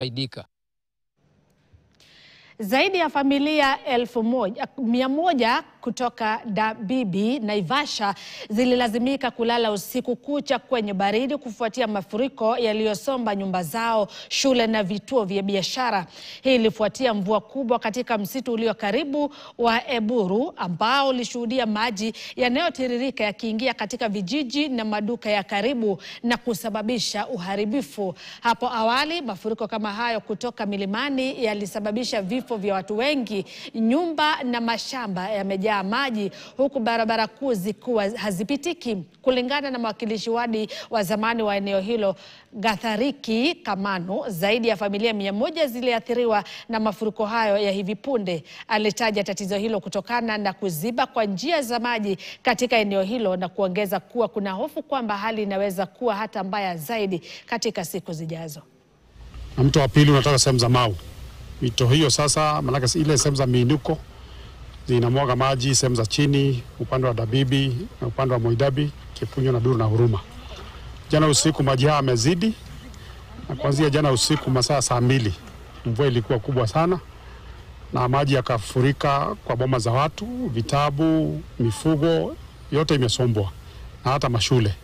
faidika. Zaidi ya familia 1,100 kutoka Dabibi, Naivasha zililazimika kulala usiku kucha kwenye baridi kufuatia mafuriko yaliyosomba nyumba zao, shule na vituo vya biashara. Hii ilifuatia mvua kubwa katika msitu ulio karibu wa Eburu ambao ulishuhudia maji yanayotiririka yakiingia katika vijiji na maduka ya karibu na kusababisha uharibifu. Hapo awali mafuriko kama hayo kutoka milimani yalisababisha vifo vya watu wengi, nyumba na mashamba yamejaa maji huku barabara kuu zikiwa hazipitiki. Kulingana na mwakilishi wadi wa zamani wa eneo hilo, Gathariki Kamano, zaidi ya familia 100 ziliathiriwa na mafuriko hayo ya hivi punde. Alitaja tatizo hilo kutokana na kuziba kwa njia za maji katika eneo hilo na kuongeza kuwa kuna hofu kwamba hali inaweza kuwa hata mbaya zaidi katika siku zijazo. Na mto wa pili unatoka sehemu za Mau. Mito hiyo sasa, manake ile sehemu za miinuko zinamwaga maji sehemu za chini, upande wa Dabibi na upande wa Moidabi, Kipunyo na Duru na Huruma. Jana usiku maji haya yamezidi, na kuanzia jana usiku masaa saa 2 mvua ilikuwa kubwa sana na maji yakafurika kwa boma za watu, vitabu, mifugo yote imesombwa na hata mashule.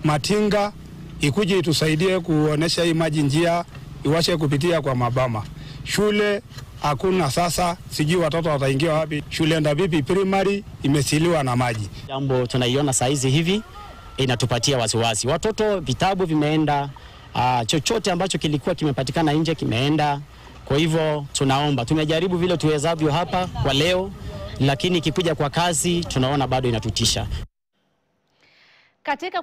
Matinga ikuje itusaidie kuonesha hii maji njia iwashe kupitia kwa mabama. Shule hakuna sasa, sijui watoto wataingia wapi. Shule Dabibi primary imesiliwa na maji. Jambo tunaiona saizi hivi inatupatia wasiwasi. Watoto vitabu vimeenda, chochote ambacho kilikuwa kimepatikana nje kimeenda. Kwa hivyo tunaomba, tumejaribu vile tuwezavyo hapa kwa leo, lakini ikikuja kwa kazi tunaona bado inatutisha. Katika